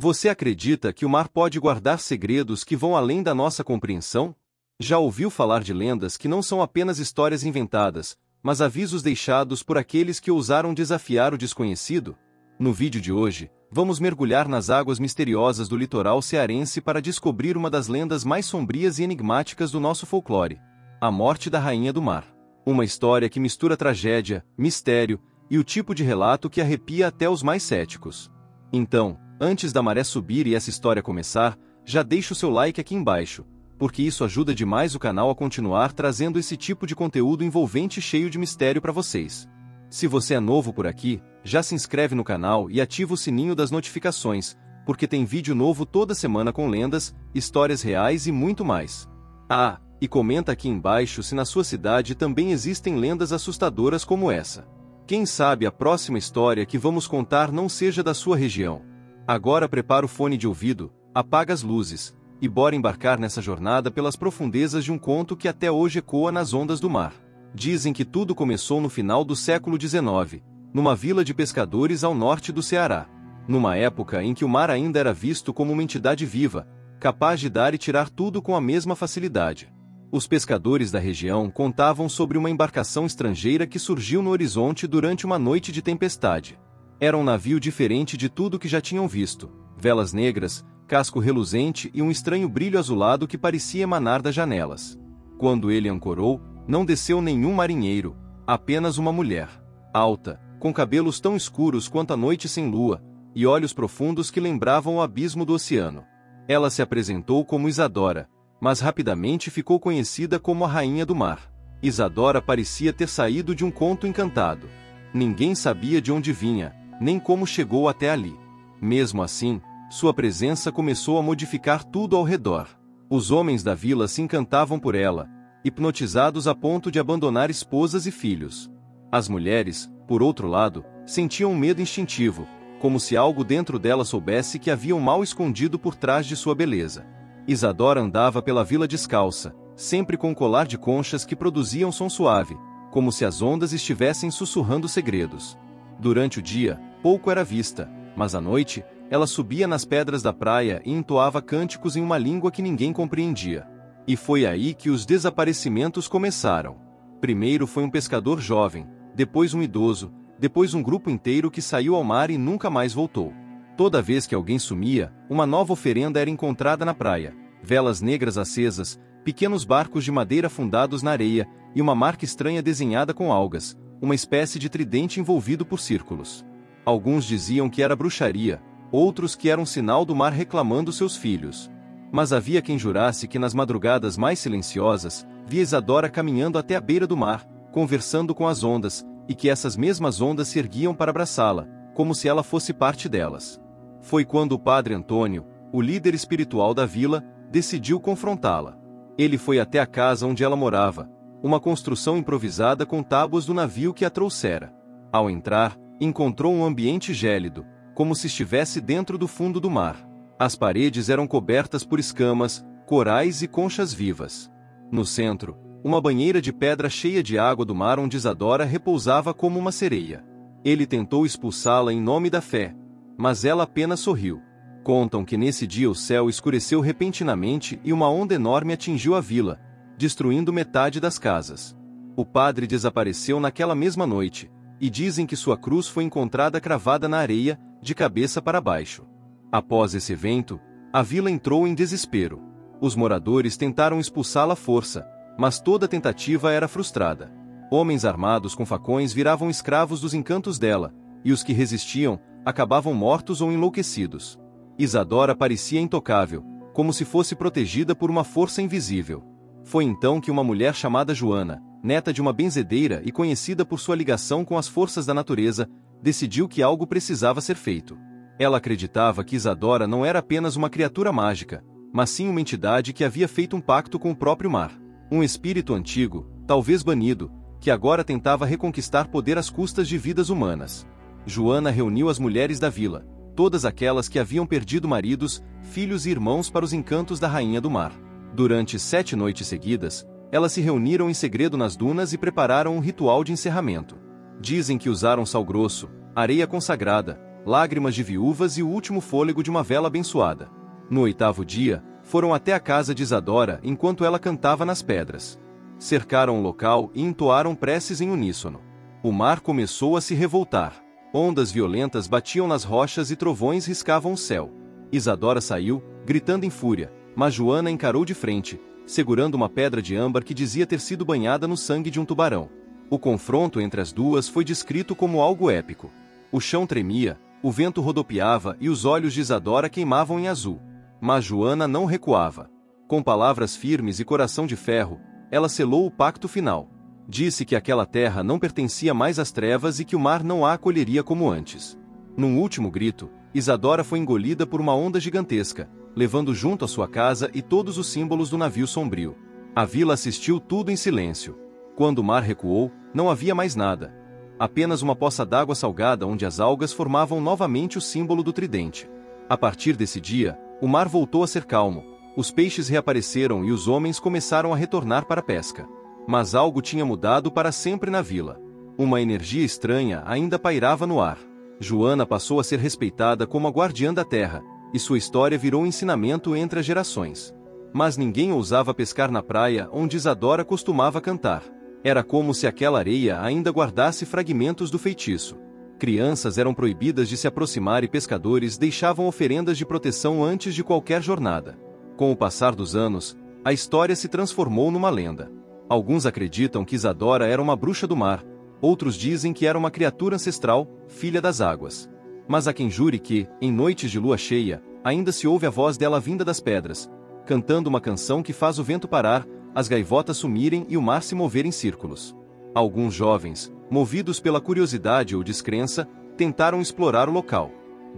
Você acredita que o mar pode guardar segredos que vão além da nossa compreensão? Já ouviu falar de lendas que não são apenas histórias inventadas, mas avisos deixados por aqueles que ousaram desafiar o desconhecido? No vídeo de hoje, vamos mergulhar nas águas misteriosas do litoral cearense para descobrir uma das lendas mais sombrias e enigmáticas do nosso folclore: a morte da Rainha do Mar. Uma história que mistura tragédia, mistério e o tipo de relato que arrepia até os mais céticos. Então, antes da maré subir e essa história começar, já deixa o seu like aqui embaixo, porque isso ajuda demais o canal a continuar trazendo esse tipo de conteúdo envolvente e cheio de mistério para vocês. Se você é novo por aqui, já se inscreve no canal e ativa o sininho das notificações, porque tem vídeo novo toda semana com lendas, histórias reais e muito mais. Ah, e comenta aqui embaixo se na sua cidade também existem lendas assustadoras como essa. Quem sabe a próxima história que vamos contar não seja da sua região. Agora prepara o fone de ouvido, apaga as luzes, e bora embarcar nessa jornada pelas profundezas de um conto que até hoje ecoa nas ondas do mar. Dizem que tudo começou no final do século XIX, numa vila de pescadores ao norte do Ceará. Numa época em que o mar ainda era visto como uma entidade viva, capaz de dar e tirar tudo com a mesma facilidade. Os pescadores da região contavam sobre uma embarcação estrangeira que surgiu no horizonte durante uma noite de tempestade. Era um navio diferente de tudo que já tinham visto: velas negras, casco reluzente e um estranho brilho azulado que parecia emanar das janelas. Quando ele ancorou, não desceu nenhum marinheiro, apenas uma mulher. Alta, com cabelos tão escuros quanto a noite sem lua, e olhos profundos que lembravam o abismo do oceano. Ela se apresentou como Isadora, mas rapidamente ficou conhecida como a Rainha do Mar. Isadora parecia ter saído de um conto encantado. Ninguém sabia de onde vinha, nem como chegou até ali. Mesmo assim, sua presença começou a modificar tudo ao redor. Os homens da vila se encantavam por ela, hipnotizados a ponto de abandonar esposas e filhos. As mulheres, por outro lado, sentiam um medo instintivo, como se algo dentro dela soubesse que havia um mal escondido por trás de sua beleza. Isadora andava pela vila descalça, sempre com um colar de conchas que produziam som suave, como se as ondas estivessem sussurrando segredos. Durante o dia, pouco era vista, mas à noite, ela subia nas pedras da praia e entoava cânticos em uma língua que ninguém compreendia. E foi aí que os desaparecimentos começaram. Primeiro foi um pescador jovem, depois um idoso, depois um grupo inteiro que saiu ao mar e nunca mais voltou. Toda vez que alguém sumia, uma nova oferenda era encontrada na praia: velas negras acesas, pequenos barcos de madeira afundados na areia, e uma marca estranha desenhada com algas, uma espécie de tridente envolvido por círculos. Alguns diziam que era bruxaria, outros que era um sinal do mar reclamando seus filhos. Mas havia quem jurasse que nas madrugadas mais silenciosas, via Isadora caminhando até a beira do mar, conversando com as ondas, e que essas mesmas ondas se erguiam para abraçá-la, como se ela fosse parte delas. Foi quando o padre Antônio, o líder espiritual da vila, decidiu confrontá-la. Ele foi até a casa onde ela morava, uma construção improvisada com tábuas do navio que a trouxera. Ao entrar, encontrou um ambiente gélido, como se estivesse dentro do fundo do mar. As paredes eram cobertas por escamas, corais e conchas vivas. No centro, uma banheira de pedra cheia de água do mar onde Isadora repousava como uma sereia. Ele tentou expulsá-la em nome da fé, mas ela apenas sorriu. Contam que nesse dia o céu escureceu repentinamente e uma onda enorme atingiu a vila, destruindo metade das casas. O padre desapareceu naquela mesma noite, e dizem que sua cruz foi encontrada cravada na areia, de cabeça para baixo. Após esse evento, a vila entrou em desespero. Os moradores tentaram expulsá-la à força, mas toda tentativa era frustrada. Homens armados com facões viravam escravos dos encantos dela, e os que resistiam acabavam mortos ou enlouquecidos. Isadora parecia intocável, como se fosse protegida por uma força invisível. Foi então que uma mulher chamada Joana, neta de uma benzedeira e conhecida por sua ligação com as forças da natureza, decidiu que algo precisava ser feito. Ela acreditava que Isadora não era apenas uma criatura mágica, mas sim uma entidade que havia feito um pacto com o próprio mar. Um espírito antigo, talvez banido, que agora tentava reconquistar poder às custas de vidas humanas. Joana reuniu as mulheres da vila, todas aquelas que haviam perdido maridos, filhos e irmãos para os encantos da Rainha do Mar. Durante 7 noites seguidas, elas se reuniram em segredo nas dunas e prepararam um ritual de encerramento. Dizem que usaram sal grosso, areia consagrada, lágrimas de viúvas e o último fôlego de uma vela abençoada. No 8º dia, foram até a casa de Isadora enquanto ela cantava nas pedras. Cercaram o local e entoaram preces em uníssono. O mar começou a se revoltar. Ondas violentas batiam nas rochas e trovões riscavam o céu. Isadora saiu, gritando em fúria, mas Joana encarou de frente, segurando uma pedra de âmbar que dizia ter sido banhada no sangue de um tubarão. O confronto entre as duas foi descrito como algo épico. O chão tremia, o vento rodopiava e os olhos de Isadora queimavam em azul. Mas Joana não recuava. Com palavras firmes e coração de ferro, ela selou o pacto final. Disse que aquela terra não pertencia mais às trevas e que o mar não a acolheria como antes. Num último grito, Isadora foi engolida por uma onda gigantesca, levando junto a sua casa e todos os símbolos do navio sombrio. A vila assistiu tudo em silêncio. Quando o mar recuou, não havia mais nada. Apenas uma poça d'água salgada onde as algas formavam novamente o símbolo do tridente. A partir desse dia, o mar voltou a ser calmo, os peixes reapareceram e os homens começaram a retornar para a pesca. Mas algo tinha mudado para sempre na vila. Uma energia estranha ainda pairava no ar. Joana passou a ser respeitada como a guardiã da terra, e sua história virou ensinamento entre as gerações. Mas ninguém ousava pescar na praia onde Isadora costumava cantar. Era como se aquela areia ainda guardasse fragmentos do feitiço. Crianças eram proibidas de se aproximar e pescadores deixavam oferendas de proteção antes de qualquer jornada. Com o passar dos anos, a história se transformou numa lenda. Alguns acreditam que Isadora era uma bruxa do mar, outros dizem que era uma criatura ancestral, filha das águas. Mas há quem jure que, em noites de lua cheia, ainda se ouve a voz dela vinda das pedras, cantando uma canção que faz o vento parar, as gaivotas sumirem e o mar se mover em círculos. Alguns jovens, movidos pela curiosidade ou descrença, tentaram explorar o local.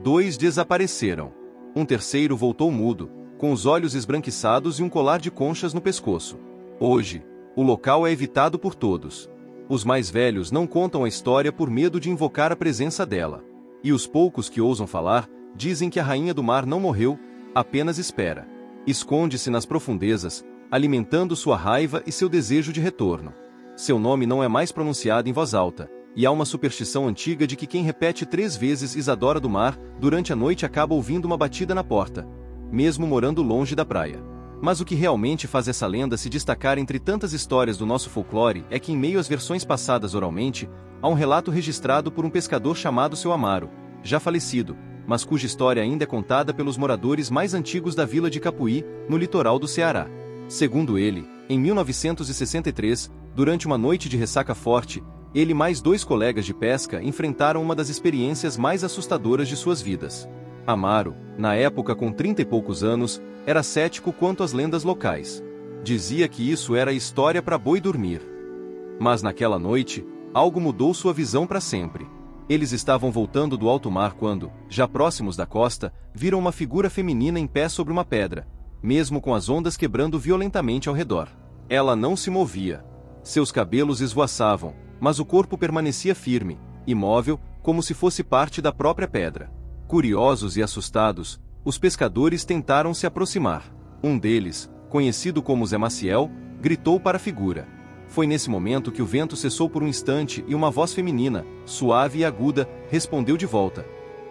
2 desapareceram. Um terceiro voltou mudo, com os olhos esbranquiçados e um colar de conchas no pescoço. Hoje, o local é evitado por todos. Os mais velhos não contam a história por medo de invocar a presença dela. E os poucos que ousam falar, dizem que a rainha do mar não morreu, apenas espera. Esconde-se nas profundezas, alimentando sua raiva e seu desejo de retorno. Seu nome não é mais pronunciado em voz alta, e há uma superstição antiga de que quem repete 3 vezes Isadora do Mar, durante a noite acaba ouvindo uma batida na porta, mesmo morando longe da praia. Mas o que realmente faz essa lenda se destacar entre tantas histórias do nosso folclore é que em meio às versões passadas oralmente, há um relato registrado por um pescador chamado Seu Amaro, já falecido, mas cuja história ainda é contada pelos moradores mais antigos da vila de Capuí, no litoral do Ceará. Segundo ele, em 1963, durante uma noite de ressaca forte, ele e mais 2 colegas de pesca enfrentaram uma das experiências mais assustadoras de suas vidas. Amaro, na época com 30 e poucos anos, era cético quanto às lendas locais. Dizia que isso era história para boi dormir. Mas naquela noite, algo mudou sua visão para sempre. Eles estavam voltando do alto mar quando, já próximos da costa, viram uma figura feminina em pé sobre uma pedra, mesmo com as ondas quebrando violentamente ao redor. Ela não se movia. Seus cabelos esvoaçavam, mas o corpo permanecia firme, imóvel, como se fosse parte da própria pedra. Curiosos e assustados, os pescadores tentaram se aproximar. Um deles, conhecido como Zé Maciel, gritou para a figura. Foi nesse momento que o vento cessou por um instante e uma voz feminina, suave e aguda, respondeu de volta,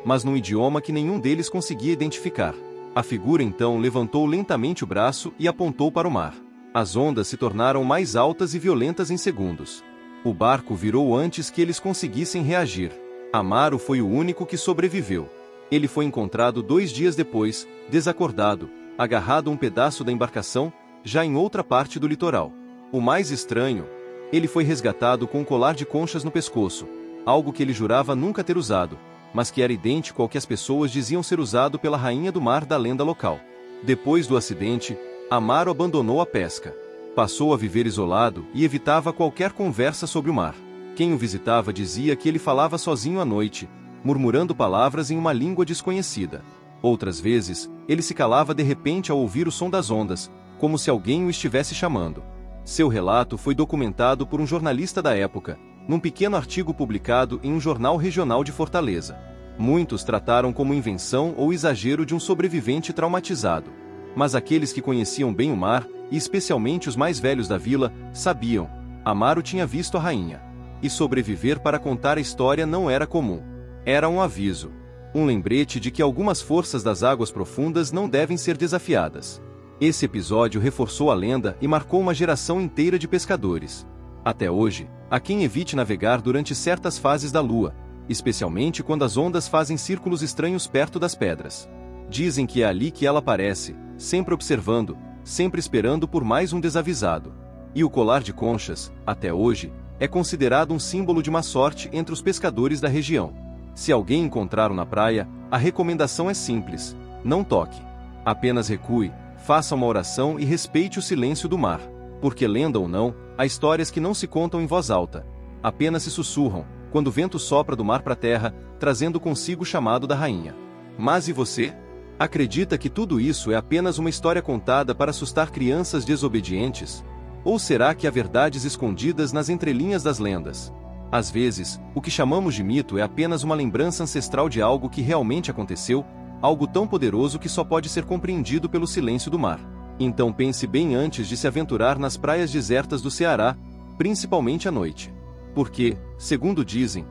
mas num idioma que nenhum deles conseguia identificar. A figura então levantou lentamente o braço e apontou para o mar. As ondas se tornaram mais altas e violentas em segundos. O barco virou antes que eles conseguissem reagir. Amaro foi o único que sobreviveu. Ele foi encontrado 2 dias depois, desacordado, agarrado a um pedaço da embarcação, já em outra parte do litoral. O mais estranho, ele foi resgatado com um colar de conchas no pescoço, algo que ele jurava nunca ter usado, mas que era idêntico ao que as pessoas diziam ser usado pela rainha do mar da lenda local. Depois do acidente, Amaro abandonou a pesca. Passou a viver isolado e evitava qualquer conversa sobre o mar. Quem o visitava dizia que ele falava sozinho à noite, murmurando palavras em uma língua desconhecida. Outras vezes, ele se calava de repente ao ouvir o som das ondas, como se alguém o estivesse chamando. Seu relato foi documentado por um jornalista da época, num pequeno artigo publicado em um jornal regional de Fortaleza. Muitos trataram como invenção ou exagero de um sobrevivente traumatizado. Mas aqueles que conheciam bem o mar, e especialmente os mais velhos da vila, sabiam. Amaro tinha visto a rainha. E sobreviver para contar a história não era comum. Era um aviso. Um lembrete de que algumas forças das águas profundas não devem ser desafiadas. Esse episódio reforçou a lenda e marcou uma geração inteira de pescadores. Até hoje, há quem evite navegar durante certas fases da lua, especialmente quando as ondas fazem círculos estranhos perto das pedras. Dizem que é ali que ela aparece, sempre observando, sempre esperando por mais um desavisado. E o colar de conchas, até hoje, é considerado um símbolo de má sorte entre os pescadores da região. Se alguém encontrar-o na praia, a recomendação é simples: não toque. Apenas recue, faça uma oração e respeite o silêncio do mar. Porque, lenda ou não, há histórias que não se contam em voz alta. Apenas se sussurram, quando o vento sopra do mar para a terra, trazendo consigo o chamado da rainha. Mas e você? Acredita que tudo isso é apenas uma história contada para assustar crianças desobedientes? Ou será que há verdades escondidas nas entrelinhas das lendas? Às vezes, o que chamamos de mito é apenas uma lembrança ancestral de algo que realmente aconteceu, algo tão poderoso que só pode ser compreendido pelo silêncio do mar. Então pense bem antes de se aventurar nas praias desertas do Ceará, principalmente à noite. Porque, segundo dizem,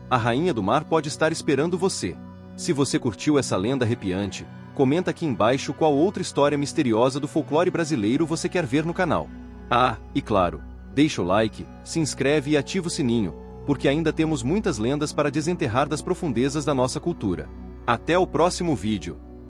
a rainha do mar pode estar esperando você. Se você curtiu essa lenda arrepiante, comenta aqui embaixo qual outra história misteriosa do folclore brasileiro você quer ver no canal. Ah, e claro, deixa o like, se inscreve e ativa o sininho, porque ainda temos muitas lendas para desenterrar das profundezas da nossa cultura. Até o próximo vídeo.